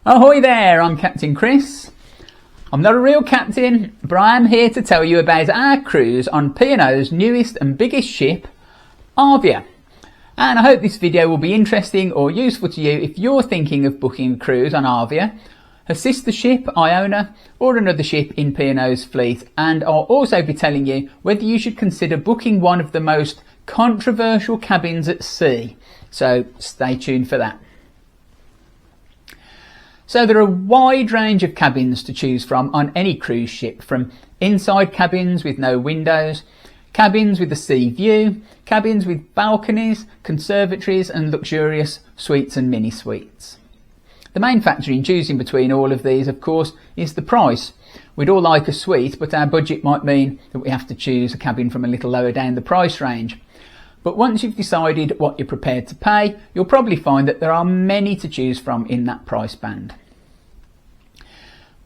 Ahoy there, I'm Captain Chris. I'm not a real captain, but I am here to tell you about our cruise on P&O's newest and biggest ship, Arvia. And I hope this video will be interesting or useful to you if you're thinking of booking a cruise on Arvia, a sister ship, Iona, or another ship in P&O's fleet. And I'll also be telling you whether you should consider booking one of the most controversial cabins at sea. So stay tuned for that. So there are a wide range of cabins to choose from on any cruise ship, from inside cabins with no windows, cabins with a sea view, cabins with balconies, conservatories and luxurious suites and mini suites. The main factor in choosing between all of these, of course, is the price. We'd all like a suite, but our budget might mean that we have to choose a cabin from a little lower down the price range. But once you've decided what you're prepared to pay, you'll probably find that there are many to choose from in that price band.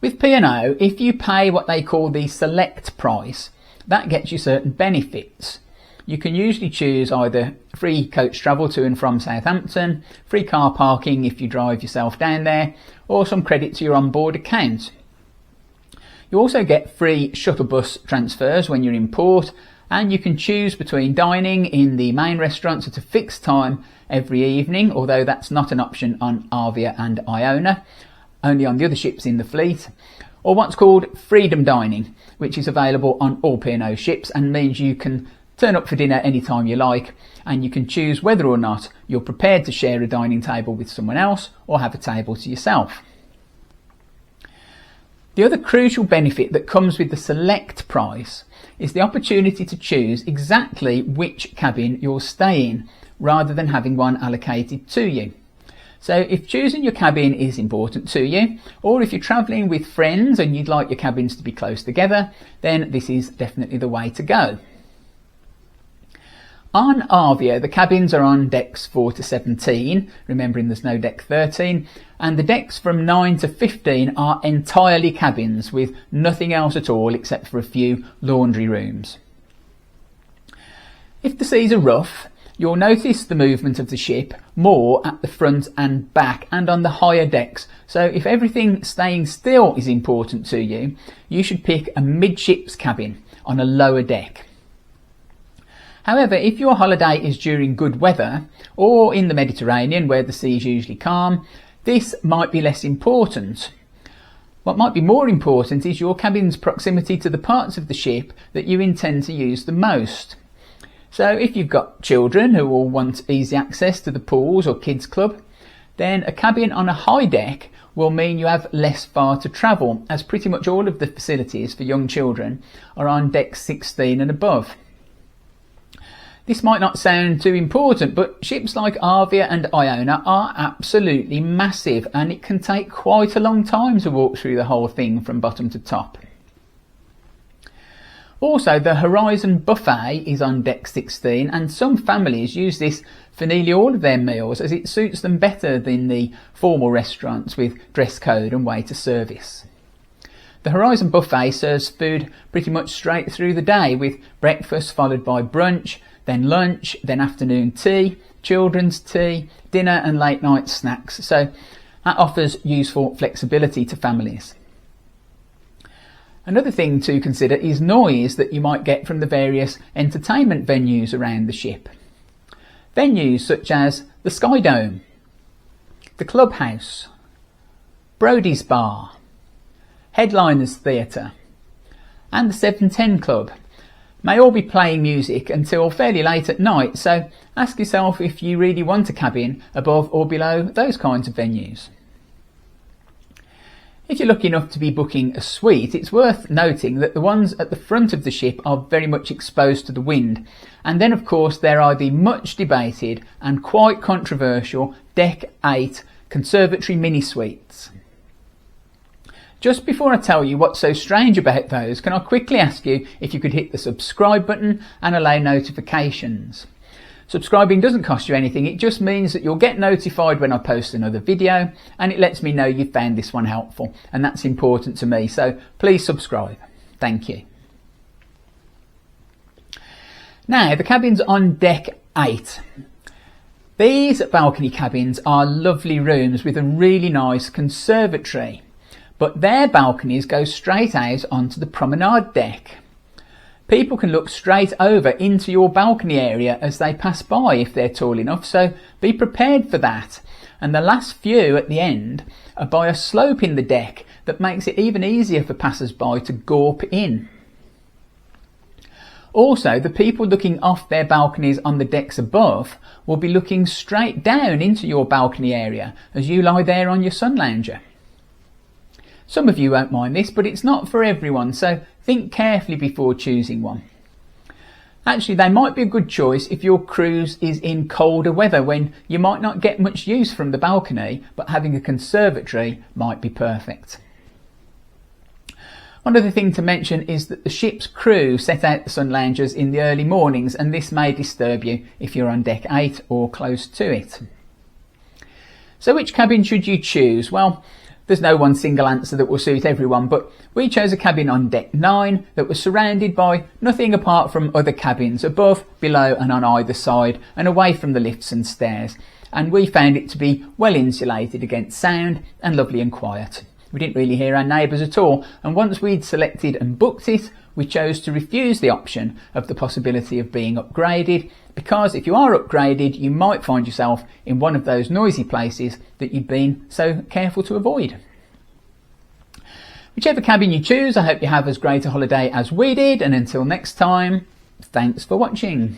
With P&O, if you pay what they call the select price, that gets you certain benefits. You can usually choose either free coach travel to and from Southampton, free car parking if you drive yourself down there, or some credit to your onboard account. You also get free shuttle bus transfers when you're in port, and you can choose between dining in the main restaurants at a fixed time every evening, although that's not an option on Arvia and Iona, only on the other ships in the fleet, or what's called freedom dining, which is available on all P&O ships and means you can turn up for dinner anytime you like, and you can choose whether or not you're prepared to share a dining table with someone else or have a table to yourself. The other crucial benefit that comes with the select price is the opportunity to choose exactly which cabin you'll stay in, rather than having one allocated to you. So if choosing your cabin is important to you, or if you're travelling with friends and you'd like your cabins to be close together, then this is definitely the way to go. On Arvia, the cabins are on decks 4 to 17, remembering there's no deck 13, and the decks from 9 to 15 are entirely cabins with nothing else at all except for a few laundry rooms. If the seas are rough, you'll notice the movement of the ship more at the front and back and on the higher decks, so if everything staying still is important to you, you should pick a midships cabin on a lower deck. However, if your holiday is during good weather or in the Mediterranean where the sea is usually calm, this might be less important. What might be more important is your cabin's proximity to the parts of the ship that you intend to use the most. So if you've got children who will want easy access to the pools or kids club, then a cabin on a high deck will mean you have less far to travel, as pretty much all of the facilities for young children are on deck 16 and above. This might not sound too important, but ships like Arvia and Iona are absolutely massive, and it can take quite a long time to walk through the whole thing from bottom to top. Also, the Horizon buffet is on deck 16, and some families use this for nearly all of their meals as it suits them better than the formal restaurants with dress code and waiter service. The Horizon buffet serves food pretty much straight through the day, with breakfast followed by brunch, then lunch, then afternoon tea, children's tea, dinner and late night snacks. So that offers useful flexibility to families. Another thing to consider is noise that you might get from the various entertainment venues around the ship. Venues such as the Sky Dome, the Clubhouse, Brodie's Bar, Headliners Theatre and the 710 Club may all be playing music until fairly late at night, so ask yourself if you really want a cabin above or below those kinds of venues. If you're lucky enough to be booking a suite, it's worth noting that the ones at the front of the ship are very much exposed to the wind, and then of course there are the much debated and quite controversial Deck 8 conservatory mini suites. Just before I tell you what's so strange about those, can I quickly ask you if you could hit the subscribe button and allow notifications. Subscribing doesn't cost you anything, it just means that you'll get notified when I post another video, and it lets me know you found this one helpful, and that's important to me, so please subscribe. Thank you. Now, the cabins on Deck 8. These balcony cabins are lovely rooms with a really nice conservatory, but their balconies go straight out onto the promenade deck. People can look straight over into your balcony area as they pass by if they're tall enough, so be prepared for that. And the last few at the end are by a slope in the deck that makes it even easier for passers-by to gawp in. Also, the people looking off their balconies on the decks above will be looking straight down into your balcony area as you lie there on your sun lounger. Some of you won't mind this, but it's not for everyone, so think carefully before choosing one. Actually, they might be a good choice if your cruise is in colder weather when you might not get much use from the balcony, but having a conservatory might be perfect. One other thing to mention is that the ship's crew set out the sun loungers in the early mornings, and this may disturb you if you're on deck 8 or close to it. So which cabin should you choose? Well, there's no one single answer that will suit everyone, but we chose a cabin on deck 9 that was surrounded by nothing apart from other cabins above, below and on either side, and away from the lifts and stairs, and we found it to be well insulated against sound and lovely and quiet. We didn't really hear our neighbours at all, and once we'd selected and booked it, we chose to refuse the option of the possibility of being upgraded, because if you are upgraded you might find yourself in one of those noisy places that you've been so careful to avoid. Whichever cabin you choose, I hope you have as great a holiday as we did, and until next time, thanks for watching.